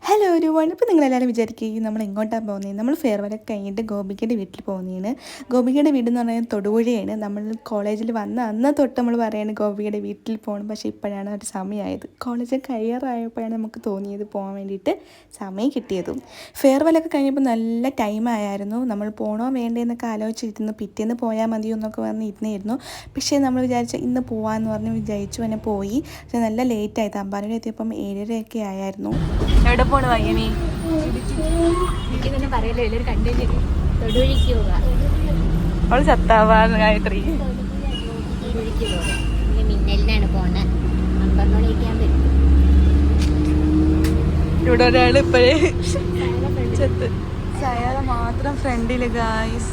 Hello ഒരുപാട് ഇപ്പോൾ നിങ്ങളെല്ലാവരും വിചാരിക്കുകയും നമ്മൾ എങ്ങോട്ടാണ് പോകുന്നത്. നമ്മൾ ഫെയർവെലൊക്കെ കഴിഞ്ഞിട്ട് ഗോപികയുടെ വീട്ടിൽ പോകുന്നതാണ്. ഗോപികയുടെ വീട് എന്ന് പറയുന്നത് തൊടുപുഴയാണ്. നമ്മൾ കോളേജിൽ വന്ന അന്ന് തൊട്ട് നമ്മൾ പറയുന്നത് ഗോപികയുടെ വീട്ടിൽ പോകണം. പക്ഷേ ഇപ്പോഴാണ് ഒരു സമയമായത്. കോളേജ് കഴിയാറായപ്പോഴാണ് നമുക്ക് തോന്നിയത് പോകാൻ വേണ്ടിയിട്ട് സമയം കിട്ടിയതും. ഫെയർവെലൊക്കെ കഴിഞ്ഞപ്പോൾ നല്ല ടൈമായിരുന്നു. നമ്മൾ പോകണോ വേണ്ടേന്നൊക്കെ ആലോചിച്ചിരുന്നു. പിറ്റേന്ന് പോയാൽ മതിയോ എന്നൊക്കെ പറഞ്ഞ് ഇരുന്നായിരുന്നു. പക്ഷേ നമ്മൾ വിചാരിച്ച ഇന്ന് പോകാമെന്ന് പറഞ്ഞ് വിചാരിച്ചു തന്നെ പോയി. പക്ഷേ നല്ല ലേറ്റായി. തമ്പാനൂർ എത്തിയപ്പം 7:30 ആയിരുന്നു. എവിടെ പോണ് വയ്യനീ പറയല്ലോ എല്ലാവരും കണ്ടിട്ട് തൊടുപുഴയ്ക്ക് പോകാം. അവള് ചത്താവാന്ന് ഗായത്രി. മിന്നലിനാണ് പോണ. 12 മണിയൊക്കെ ആകുമ്പോൾ ഇവിടെ ഒരാള് ഇപ്പോഴേ ചത്ത്. സയാള മാത്രം ഫ്രണ്ടില് ഗായ്സ്.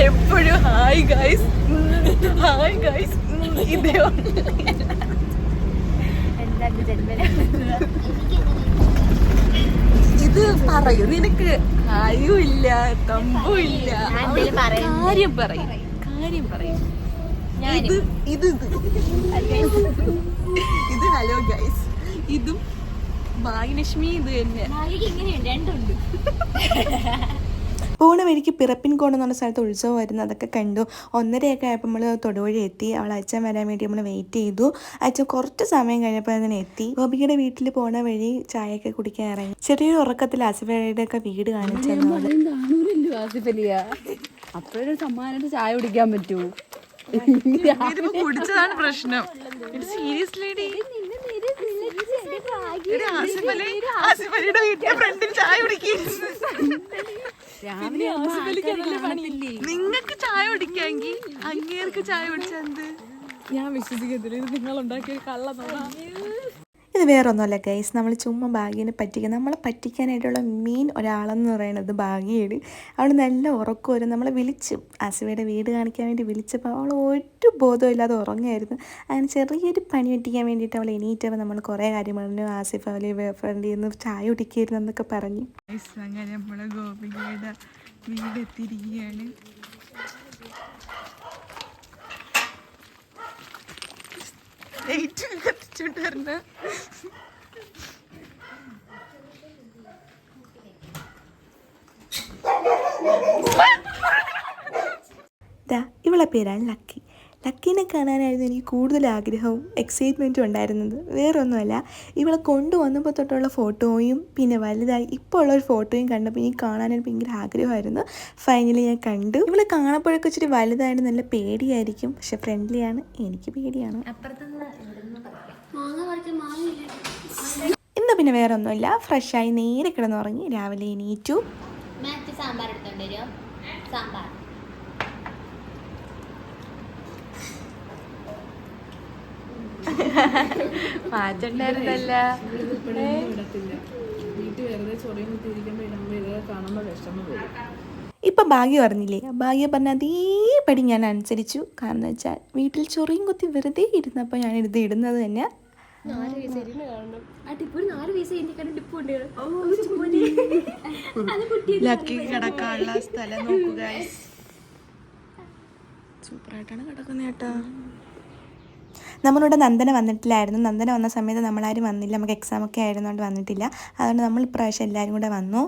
എപ്പോഴും ഹായ് ഗൈസ് ഹായ് ഗൈസ് ഇതേ ഇത് പറയൂ. നിനക്ക് ഹായും ഇല്ല തമ്പും ഇല്ല. കാര്യം പറയും ഇത് ഇത് ഇത് ഹലോ ഗൈസ്. ഇതും ഭാഗ്യലക്ഷ്മി ഇത് തന്നെ. പോണ വഴിക്ക് പിറപ്പിൻകോട് എന്ന് പറഞ്ഞ സ്ഥലത്ത് ഉത്സവമായിരുന്നു. അതൊക്കെ കണ്ടു. 1:30 ആയപ്പോൾ നമ്മൾ തൊടുപുഴ എത്തി. അവൾ അച്ഛൻ വരാൻ വേണ്ടി നമ്മൾ വെയിറ്റ് ചെയ്തു. അച്ഛൻ കുറച്ച് സമയം കഴിഞ്ഞപ്പോൾ അതിനെ എത്തി. ഗോപികയുടെ വീട്ടിൽ പോണ വഴി ചായയൊക്കെ കുടിക്കാൻ ഇറങ്ങി. ചെറിയൊരു ഉറക്കത്തിൽ ആസിഫലിയുടെ ഒക്കെ വീട് കാണിച്ചു. അപ്പോഴൊരു സമ്മാനമായിട്ട് ചായ കുടിക്കാൻ പറ്റൂ. കുടിച്ചതാണ് പ്രശ്നം. സീരിയസ്ലി ആസിഫലിയുടെ വീട്ടിലെ ഫ്രണ്ടിൽ ചായ കുടിക്കുന്നു. നിങ്ങൾക്ക് ചായ കുടിക്കാമെങ്കിൽ അങ്ങേർക്ക് ചായ കുടിച്ചത് ഞാൻ വിശ്വസിക്കത്തില്ല. ഇത് നിങ്ങൾ ഉണ്ടാക്കിയ കള്ളതാണ്. ഇത് വേറൊന്നുമല്ല ഗൈസ്. നമ്മൾ ചുമ്മാ ഭാഗ്യനെ പറ്റിക്കുക. നമ്മളെ പറ്റിക്കാനായിട്ടുള്ള മെയിൻ ഒരാളെന്ന് പറയുന്നത് ഭാഗ്യയാണ്. അവൾ നല്ല ഉറക്കം വരും. നമ്മളെ വിളിച്ചു ആസിഫയുടെ വീട് കാണിക്കാൻ വേണ്ടി വിളിച്ചപ്പോൾ അവൾ ഒരു ബോധവും ഇല്ലാതെ ഉറങ്ങായിരുന്നു. അങ്ങനെ ചെറിയൊരു പണി പറ്റിക്കാൻ വേണ്ടിയിട്ട് അവൾ എണീറ്റപ്പോൾ നമ്മൾ കുറേ കാര്യം പറഞ്ഞു. ആസിഫ് അവളെ ഫ്രണ്ടിൽ നിന്ന് ചായ കുടിക്കരുത് എന്നൊക്കെ പറഞ്ഞു. അങ്ങനെ നമ്മളെ ഗോപികയുടെ വീടെത്തിയിരിക്കുകയാണ്. കത്തിച്ചോണ്ട് വരണ ഇവളെ പേരാണ് ലക്കി. ലക്കീനെ കാണാനായിരുന്നു എനിക്ക് കൂടുതൽ ആഗ്രഹവും എക്സൈറ്റ്മെൻറ്റും ഉണ്ടായിരുന്നത്. വേറൊന്നുമല്ല, ഇവളെ കൊണ്ടുവന്നപ്പോൾ തൊട്ടുള്ള ഫോട്ടോയും പിന്നെ വലുതായി ഇപ്പോൾ ഉള്ളൊരു ഫോട്ടോയും കണ്ടപ്പോൾ എനിക്ക് കാണാനൊരു ഭയങ്കര ആഗ്രഹമായിരുന്നു. ഫൈനലി ഞാൻ കണ്ടു. ഇവളെ കാണുമ്പോഴൊക്കെ ഇച്ചിരി വലുതായിട്ട് നല്ല പേടിയായിരിക്കും. പക്ഷെ ഫ്രണ്ട്ലിയാണ്. എനിക്ക് പേടിയാണ്. ഇന്ന് പിന്നെ വേറെ ഒന്നുമില്ല. ഫ്രഷായി നേരെ കിടന്നുറങ്ങി. രാവിലെ എണീറ്റു. സാമ്പാർ എടുത്തോണ്ട് വരുമോ? സാമ്പാർ മാറ്റണ്ടായിരുന്നല്ല. ഇപ്പം ഭാഗ്യം പറഞ്ഞില്ലേ, ഭാഗ്യം പറഞ്ഞ അതേപടി ഞാൻ അനുസരിച്ചു. കാരണം വെച്ചാൽ വീട്ടിൽ ചൊറിയും കുത്തി വെറുതെ ഇരുന്നപ്പോൾ ഞാൻ ഇത് ഇടുന്നത് തന്നെ. ലക്കി കിടക്കാനുള്ള സ്ഥലം നോക്കുക. സൂപ്പറായിട്ടാണ് കിടക്കുന്നത് കേട്ടോ. നമ്മളിവിടെ നന്ദന വന്നിട്ടില്ലായിരുന്നു. നന്ദന വന്ന സമയത്ത് നമ്മളാരും വന്നില്ല. നമുക്ക് എക്സാം ഒക്കെ ആയിരുന്നോണ്ട് വന്നിട്ടില്ല. അതുകൊണ്ട് നമ്മൾ ഇപ്രാവശ്യം എല്ലാവരും കൂടെ വന്നു.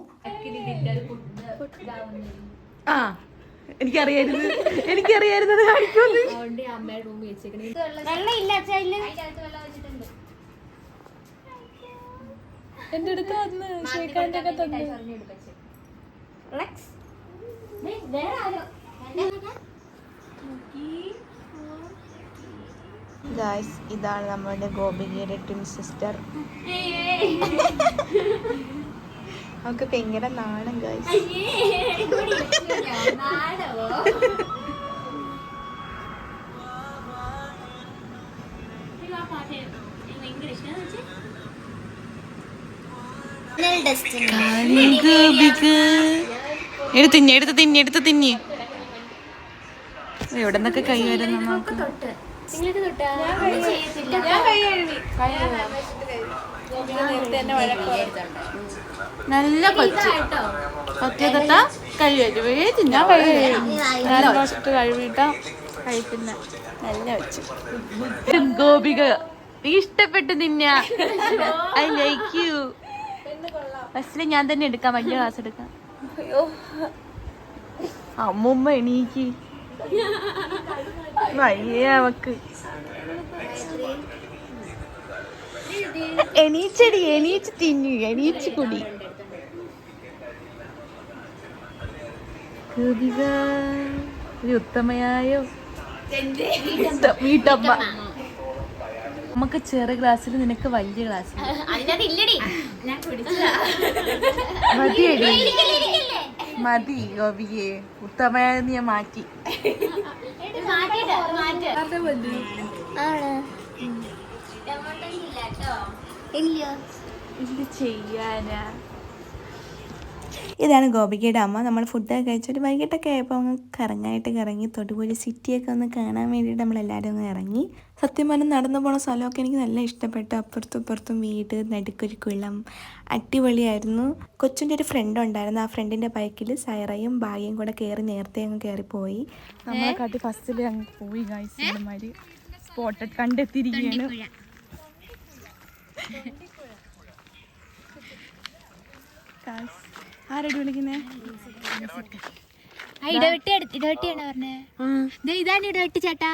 ആ എനിക്കറിയായിരുന്നത് കഴിക്കുമെന്ന്. എന്റെ അടുത്ത് വന്ന് ഷേക്കാൻഡൊക്കെ തന്നെ. ഗായ്സ്, ഇതാണ് നമ്മുടെ ഗോപികയുടെ ട്വിൻ സിസ്റ്റർ. നമുക്ക് ഭയങ്കര നാണം ഗായ്സ്. എടുത്ത് തിന്നി എവിടെ നിന്നൊക്കെ കൈ വരുന്നു നോക്ക്. നല്ല കൊച്ചു. ഓക്കെ ഞാൻ കഴിവിട്ട് കഴിവിട്ടാ കഴിക്കുന്ന നല്ല വെച്ചു. ഗോപിക നീ ഇഷ്ടപ്പെട്ടു നിന്നെ ഐ ലൈക്ക് യു. ബസ്സിൽ ഞാൻ തന്നെ എടുക്കാം, വലിയ ക്ലാസ് എടുക്കാം. അമ്മുമ്മ എണീക്ക് വയ്യ അവക്ക്. എണീച്ചടി, എണീച്ച് തിന്നു, എണീച്ച് കുടി. ഗോപിക ഒരു ഉത്തമയായ വീട്ടമ്മ. നമുക്ക് ചെറിയ ഗ്ലാസ്സിൽ, നിനക്ക് വലിയ ഗ്ലാസ്സിൽ. മതിയടി, മതി ഗോപികയെ. ഉത്തമയായ നീ മാറ്റി. എന്ത് ചെയ്യാനാ. ഇതാണ് ഗോപികയുടെ അമ്മ. നമ്മൾ ഫുഡൊക്കെ കഴിച്ചിട്ട് വൈകിട്ടൊക്കെ ആയപ്പോൾ അങ്ങ് കറങ്ങി തൊടുപുഴ സിറ്റിയൊക്കെ ഒന്ന് കാണാൻ വേണ്ടിയിട്ട് നമ്മളെല്ലാവരും ഒന്ന് ഇറങ്ങി. സത്യം പറഞ്ഞാൽ നടന്നു പോണ സ്ഥലമൊക്കെ എനിക്ക് നല്ല ഇഷ്ടപ്പെട്ടു. അപ്പുറത്തും ഇപ്പുറത്തും വീട്, നടുക്കൊരു കുളം, അടിപൊളിയായിരുന്നു. കൊച്ചിൻ്റെ ഒരു ഫ്രണ്ട് ഉണ്ടായിരുന്നു. ആ ഫ്രണ്ടിൻ്റെ ബൈക്കിൽ സൈറയും ഭാഗ്യയും കൂടെ നേരത്തെ അങ്ങ് കയറിപ്പോയി. നമ്മളെ കാട്ടി ഫസ്റ്റിൽ അങ്ങ് പോയി ഗൈസ്. ഇമാതിരി സ്പോട്ടഡ് കണ്ടെത്തിയിരിക്കുകയാണ്. ആരടി വിളിക്കുന്നേ? ഇടവെട്ടിയാണ് പറഞ്ഞേ. ഇതാണ് ഇടവെട്ടി ചേട്ടാ.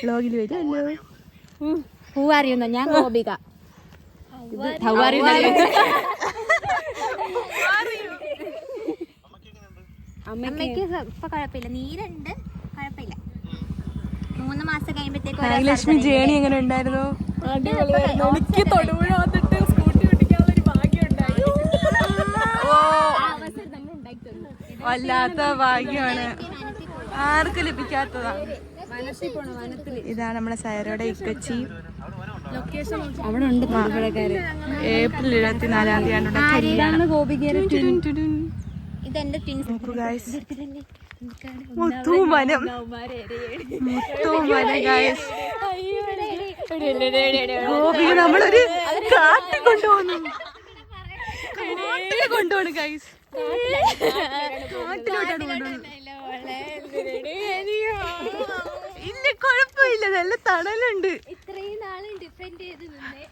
വ്ലോഗിൽ വരുമല്ലോ. ഹൂ അറിയുന്നോ? ഞാൻ ഗോപിക. അമ്മയ്ക്ക് ഇപ്പൊ കുഴപ്പമില്ല, നീരുണ്ട്, കുഴപ്പമില്ല. 3 മാസം കഴിയുമ്പോഴത്തേക്ക് ലക്ഷ്മി ജേണി എങ്ങനെ ഉണ്ടായിരുന്നു? എനിക്ക് തൊടുപുഴ വന്നിട്ട് സ്കൂട്ടി ഓടിക്കാനുള്ള ഒരു ഭാഗ്യം ഉണ്ടായി. വല്ലാത്ത ഭാഗ്യമാണ്, ആർക്കും ലഭിക്കാത്തതാണ്. ഇതാണ് നമ്മളെ സൈറയുടെ ഇക്കച്ചി. അവിടെ ഉണ്ട് ഏപ്രിൽ 24-ാം തീയതി കല്യാണം. ഇതെന്റെ മുത്തുമനം ഗോപിക നമ്മളൊരു കാട്ടിൽ കൊണ്ടുപോകുന്നു. ഗൈസ്, കാട്ടിലോട്ടാണ് കൊണ്ടുപോകുന്നത്. ഇല്ല, കുഴപ്പമില്ല, നല്ല തണലുണ്ട്. ഇത്രയും നാളും ഡിഫറെന്റ് ചെയ്ത് നിന്നേ.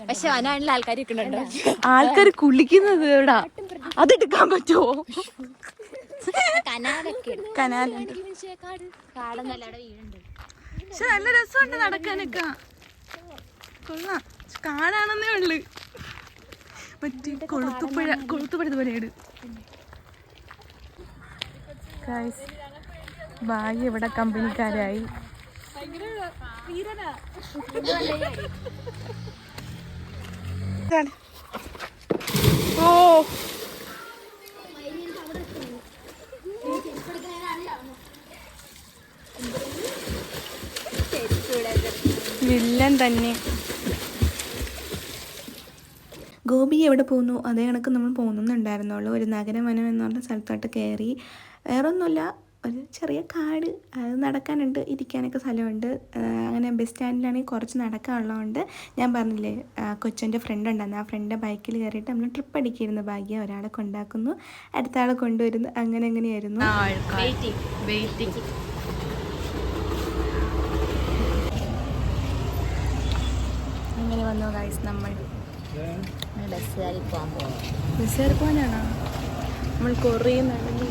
പക്ഷെ വനാനുള്ള ആൾക്കാരൊക്കെ ഉണ്ടോ? ആൾക്കാർ കുളിക്കുന്നത് എവിടാ? അതെടുക്കാൻ പറ്റുമോ? കനാലുണ്ട്. പക്ഷെ നല്ല രസമുണ്ട് നടക്കാനൊക്കെ. കൊള്ളാം, കാണാണെന്നേ ഉള്ളു. മറ്റേ കൊളുത്തുപുഴ ഇതുപോലെയാണ്. ഭാഗ്യം ഇവിടെ കമ്പനിക്കാരായി. ഓ, വില്ലൻ തന്നെ. ഗോപി എവിടെ പോകുന്നു അതേ കണക്ക് നമ്മൾ പോകുന്നുണ്ടായിരുന്നുള്ളൂ. ഒരു നഗരവനം എന്ന് പറഞ്ഞ സ്ഥലത്തോട്ട് കയറി. വേറൊന്നുമില്ല, ഒരു ചെറിയ കാട്, അത് നടക്കാനുണ്ട്, ഇരിക്കാനൊക്കെ സ്ഥലമുണ്ട്. അങ്ങനെ ബസ് സ്റ്റാൻഡിലാണെങ്കിൽ കുറച്ച് നടക്കാനുള്ളതുകൊണ്ട് ഞാൻ പറഞ്ഞില്ലേ കൊച്ചൻ്റെ ഫ്രണ്ട് ഉണ്ടായിരുന്നു. ആ ഫ്രണ്ട് ബൈക്കിൽ കയറിയിട്ട് നമ്മൾ ട്രിപ്പ് അടിക്കിയിരുന്നു. ഭാഗ്യം ഒരാളെ കൊണ്ടാക്കുന്നു, അടുത്ത ആളെ കൊണ്ടുവരുന്നു, അങ്ങനെയായിരുന്നു. അങ്ങനെ വന്നു ഗൈസ്. നമ്മൾ ബസ് കയറി പോകാൻ പോകും. ബസ് കയറി പോകാനാണോ? നമ്മൾ കുറേ നടന്നു.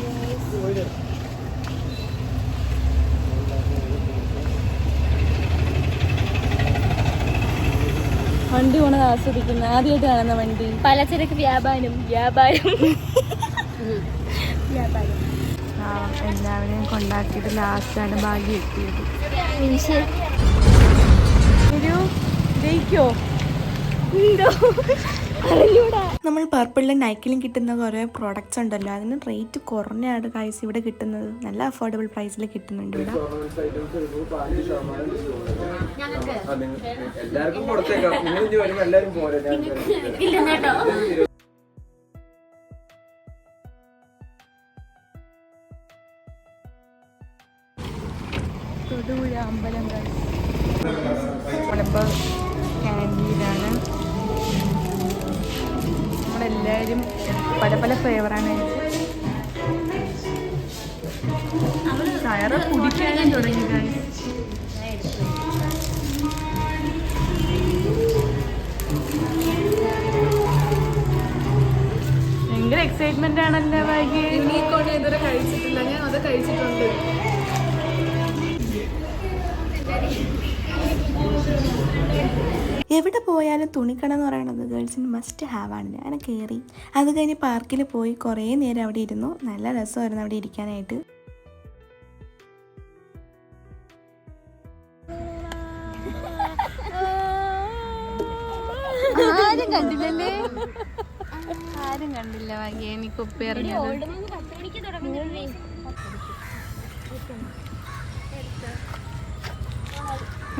വണ്ടി പോണത് ആസ്വദിക്കുന്നത് ആദ്യമായിട്ട് കാണുന്ന വണ്ടി. പലചരക്ക് വ്യാപാരം. എല്ലാവരെയും കൊണ്ടാക്കിയിട്ട് ലാസ്റ്റാണ് ഭാഗ്യം എത്തിയത്. ജയിക്കോ? നമ്മൾ പർപ്പിളിലും നൈക്കിലും കിട്ടുന്ന കുറേ പ്രോഡക്റ്റ്സ് ഉണ്ടല്ലോ, അതിന് റേറ്റ് കുറഞ്ഞാണ് ഗൈസ് ഇവിടെ കിട്ടുന്നത്. നല്ല അഫോർഡബിൾ പ്രൈസിൽ കിട്ടുന്നുണ്ട് ഇവിടെ. എല്ലാവർക്കും കൊടുത്തേക്കാം. നിങ്ങൾ ഇനി വരുമ്പോൾ എല്ലാവരും പോരെ. തൊടുപുഴ അമ്പലം നമ്മളിപ്പോൾ ക്യാൻറ്റീനാണ്. നമ്മളെല്ലാവരും പല പല ഫ്ലേവറാണ് ടയറ് കുടിക്കാനും തുടങ്ങി. ഭയങ്കര എക്സൈറ്റ്മെന്റ് ആണല്ലോ ഭാഗ്യ. യൂണിക്കോൺ ഇതുവരെ കഴിച്ചിട്ടില്ല, ഞാൻ അത് കഴിച്ചിട്ടുണ്ട്. എവിടെ പോയാലും തുണിക്കട എന്ന് പറയുന്നത് ഗേൾസിന് മസ്റ്റ് ഹാവ് ആണ്. ഞാൻ കയറി അത് കഴിഞ്ഞ് പാർക്കിൽ പോയി കുറേ നേരം അവിടെ ഇരുന്നു. നല്ല രസമായിരുന്നു അവിടെ ഇരിക്കാനായിട്ട്. ആരും കണ്ടില്ലല്ലേ, ആരും കണ്ടില്ല ഭാഗ്യ. എനിക്ക് ഉപ്പ ഇറങ്ങിയത്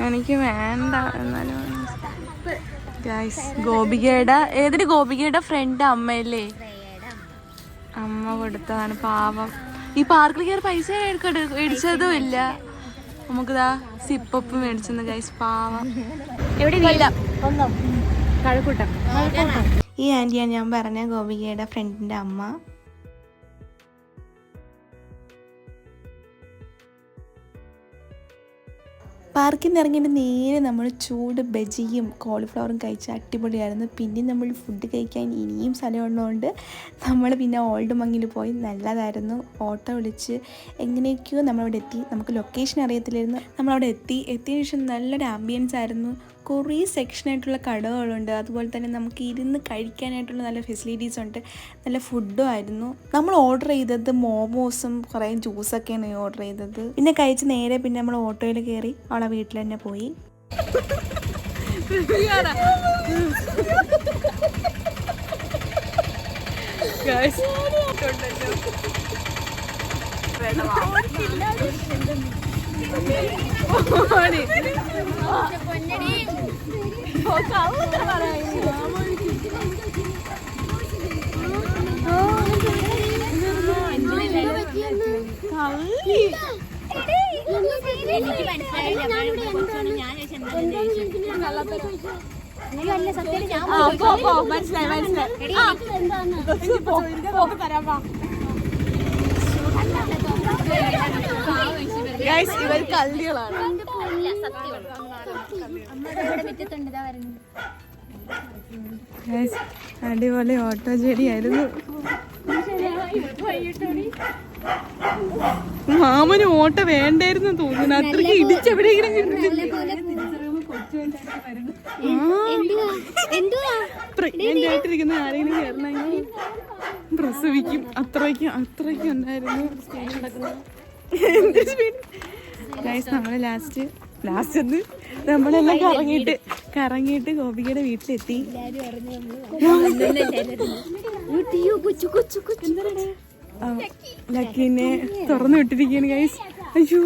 എനിക്ക് വേണ്ട. എന്നാലും ഗോപികയുടെ ഏതൊരു ഗോപികയുടെ ഫ്രണ്ട് അമ്മയല്ലേ, അമ്മ കൊടുത്തതാണ്. പാവം. ഈ പാർക്കിൽ കയറി പൈസ മേടിച്ചതും ഇല്ല. നമുക്കിതാ സിപ്പപ്പ് മേടിച്ചെന്ന് ഗൈസ്. പാവം. ഈ ആൻറ്റിയാണ് ഞാൻ പറഞ്ഞ ഗോപികയുടെ ഫ്രണ്ടിൻ്റെ അമ്മ. പാർക്കിൽ നിന്ന് ഇറങ്ങിയിട്ട് നേരെ നമ്മൾ ചൂട് ബജിയും കോളിഫ്ലവറും കഴിച്ച് അടിപൊളിയായിരുന്നു. പിന്നെ നമ്മൾ ഫുഡ് കഴിക്കാൻ ഇനിയും സ്ഥലമുള്ളതുകൊണ്ട് നമ്മൾ പിന്നെ ഓൾഡ് മങ്ങിൽ പോയി. നല്ലതായിരുന്നു. ഓട്ടോ വിളിച്ച് എങ്ങനെയൊക്കെയോ നമ്മളവിടെ എത്തി. നമുക്ക് ലൊക്കേഷൻ അറിയത്തില്ലായിരുന്നു. നമ്മളവിടെ എത്തിയതിനു ശേഷം നല്ലൊരു ആംബിയൻസ് ആയിരുന്നു. കുറേ സെക്ഷനായിട്ടുള്ള കടകളുണ്ട്. അതുപോലെ തന്നെ നമുക്ക് ഇരുന്ന് കഴിക്കാനായിട്ടുള്ള നല്ല ഫെസിലിറ്റീസ് ഉണ്ട്. നല്ല ഫുഡും ആയിരുന്നു. നമ്മൾ ഓർഡർ ചെയ്തത് മോമോസും കുറേ ജ്യൂസൊക്കെയാണ് ഓർഡർ ചെയ്തത്. പിന്നെ കഴിച്ച് നേരെ പിന്നെ നമ്മൾ ഓട്ടോയിൽ കയറി അവളെ വീട്ടിൽ തന്നെ പോയി. ഇവർ കള്ളികളാണ്. അടിപൊളി ഓട്ടോ ജേടിയായിരുന്നു. മാമന് ഓട്ടോ വേണ്ടായിരുന്നു തോന്നുന്നു. അത്രയ്ക്ക് ഇടിച്ചെവിടെയെങ്കിലും പ്രഗ്നന്റ് ആയിട്ടിരിക്കുന്ന ആരെങ്കിലും കയറണമെങ്കിൽ പ്രസവിക്കും. അത്രയ്ക്കും ഉണ്ടായിരുന്നു. നമ്മള് ലാസ്റ്റ് നമ്മളെല്ലാം കറങ്ങിയിട്ട് ഗോപികയുടെ വീട്ടിലെത്തി. ലക്കിനെ തുറന്നു വിട്ടിരിക്കുകയാണ് ഗൈസ്. അയ്യോ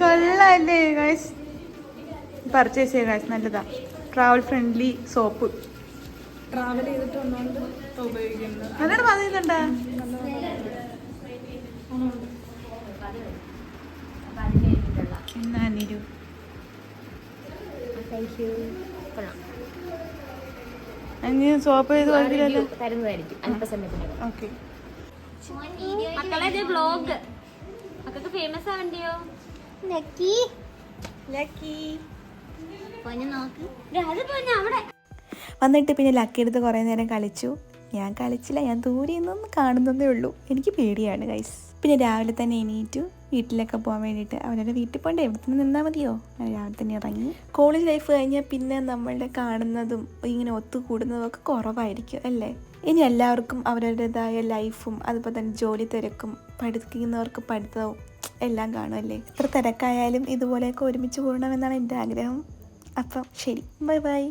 കൊള്ളാല്ലേ ഗൈസ്. പർച്ചേസ് ചെയ്യാം ഗൈസ്. നല്ലതാ. Travel friendly soap. ട്രാവൽ ചെയ്തിട്ട് വന്നുകൊണ്ട് ഉപയോഗിക്കുന്നത്. നല്ലോണം പറയുന്നുണ്ടാ. എന്നാനിരു സോപ്പ് ചെയ്ത് കുഴപ്പമില്ലല്ലോ. ഓക്കെ മക്കളെ വ്ലോഗ് മക്കൾക്ക് ഫേമസ് ആവണ്ടിയോ? ലക്കി ലക്കി നോക്ക് അവിടെ വന്നിട്ട് പിന്നെ ലക്കി എടുത്ത് കുറേ നേരം കളിച്ചു. ഞാൻ കളിച്ചില്ല, ഞാൻ ദൂരെ നിന്നൊന്ന് കാണുന്നതേ ഉള്ളൂ. എനിക്ക് പേടിയാണ് ഗൈസ്. പിന്നെ രാവിലെ തന്നെ എണീറ്റു വീട്ടിലൊക്കെ പോകാൻ വേണ്ടിയിട്ട്. അവരുടെ വീട്ടിൽ പോകണ്ടേ, എവിടെ തന്നെ നിന്നാൽ മതിയോ? ഞാൻ രാവിലെ തന്നെ ഇറങ്ങി. കോളേജ് ലൈഫ് കഴിഞ്ഞാൽ പിന്നെ നമ്മളുടെ കാണുന്നതും ഇങ്ങനെ ഒത്തുകൂടുന്നതും ഒക്കെ കുറവായിരിക്കും അല്ലേ. ഇനി എല്ലാവർക്കും അവരുടേതായ ലൈഫും അതുപോലെ തന്നെ ജോലി തിരക്കും പഠിക്കുന്നവർക്ക് പഠിത്തവും എല്ലാം കാണുമല്ലേ. എത്ര തിരക്കായാലും ഇതുപോലെയൊക്കെ ഒരുമിച്ച് കൂടണമെന്നാണ് എൻ്റെ ആഗ്രഹം. അപ്പം ശരി, ബൈ ബൈ.